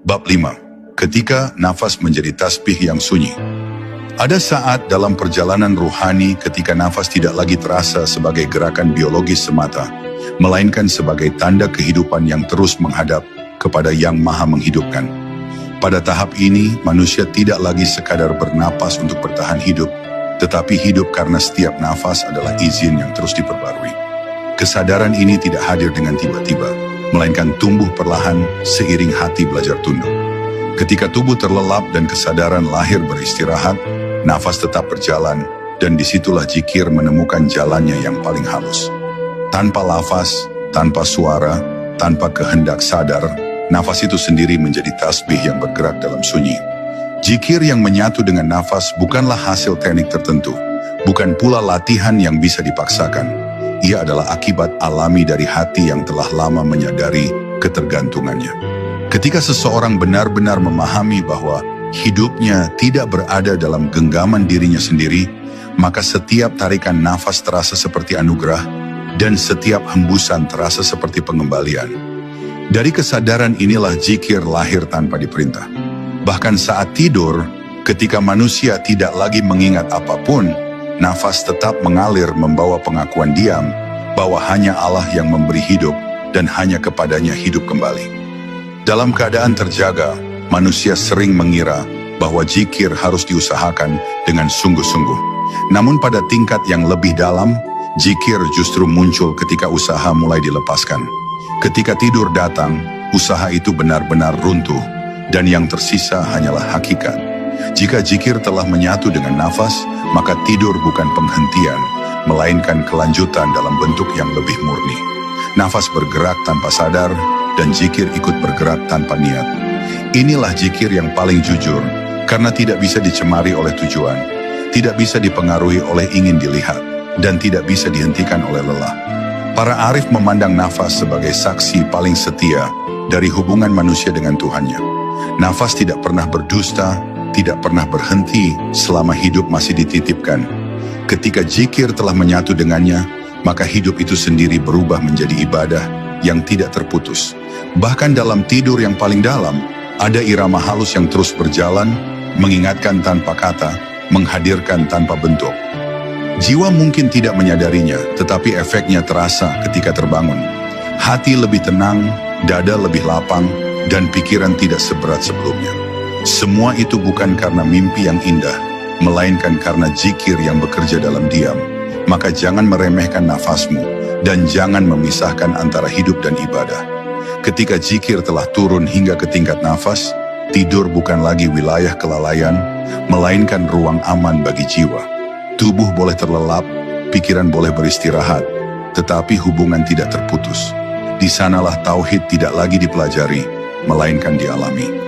Bab 5. Ketika nafas menjadi tasbih yang sunyi. Ada saat dalam perjalanan ruhani ketika nafas tidak lagi terasa sebagai gerakan biologis semata, melainkan sebagai tanda kehidupan yang terus menghadap kepada Yang Maha Menghidupkan. Pada tahap ini, manusia tidak lagi sekadar bernapas untuk bertahan hidup, tetapi hidup karena setiap nafas adalah izin yang terus diperbarui. Kesadaran ini tidak hadir dengan tiba-tiba, melainkan tumbuh perlahan seiring hati belajar tunduk. Ketika tubuh terlelap dan kesadaran lahir beristirahat, nafas tetap berjalan, dan disitulah zikir menemukan jalannya yang paling halus. Tanpa lafaz, tanpa suara, tanpa kehendak sadar, nafas itu sendiri menjadi tasbih yang bergerak dalam sunyi. Zikir yang menyatu dengan nafas bukanlah hasil teknik tertentu, bukan pula latihan yang bisa dipaksakan. Ia adalah akibat alami dari hati yang telah lama menyadari ketergantungannya. Ketika seseorang benar-benar memahami bahwa hidupnya tidak berada dalam genggaman dirinya sendiri, maka setiap tarikan nafas terasa seperti anugerah, dan setiap hembusan terasa seperti pengembalian. Dari kesadaran inilah zikir lahir tanpa diperintah. Bahkan saat tidur, ketika manusia tidak lagi mengingat apapun, nafas tetap mengalir membawa pengakuan diam bahwa hanya Allah yang memberi hidup dan hanya kepadanya hidup kembali. Dalam keadaan terjaga, manusia sering mengira bahwa zikir harus diusahakan dengan sungguh-sungguh. Namun pada tingkat yang lebih dalam, zikir justru muncul ketika usaha mulai dilepaskan. Ketika tidur datang, usaha itu benar-benar runtuh, dan yang tersisa hanyalah hakikat. Jika zikir telah menyatu dengan nafas, maka tidur bukan penghentian, melainkan kelanjutan dalam bentuk yang lebih murni. Nafas bergerak tanpa sadar, dan zikir ikut bergerak tanpa niat. Inilah zikir yang paling jujur, karena tidak bisa dicemari oleh tujuan, tidak bisa dipengaruhi oleh ingin dilihat, dan tidak bisa dihentikan oleh lelah. Para arif memandang nafas sebagai saksi paling setia dari hubungan manusia dengan Tuhannya. Nafas tidak pernah berdusta, tidak pernah berhenti selama hidup masih dititipkan. Ketika zikir telah menyatu dengannya, maka hidup itu sendiri berubah menjadi ibadah yang tidak terputus. Bahkan dalam tidur yang paling dalam, ada irama halus yang terus berjalan, mengingatkan tanpa kata, menghadirkan tanpa bentuk. Jiwa mungkin tidak menyadarinya, tetapi efeknya terasa ketika terbangun. Hati lebih tenang, dada lebih lapang, dan pikiran tidak seberat sebelumnya. Semua itu bukan karena mimpi yang indah, melainkan karena zikir yang bekerja dalam diam. Maka jangan meremehkan nafasmu, dan jangan memisahkan antara hidup dan ibadah. Ketika zikir telah turun hingga ke tingkat nafas, tidur bukan lagi wilayah kelalaian, melainkan ruang aman bagi jiwa. Tubuh boleh terlelap, pikiran boleh beristirahat, tetapi hubungan tidak terputus. Di sanalah tauhid tidak lagi dipelajari, melainkan dialami.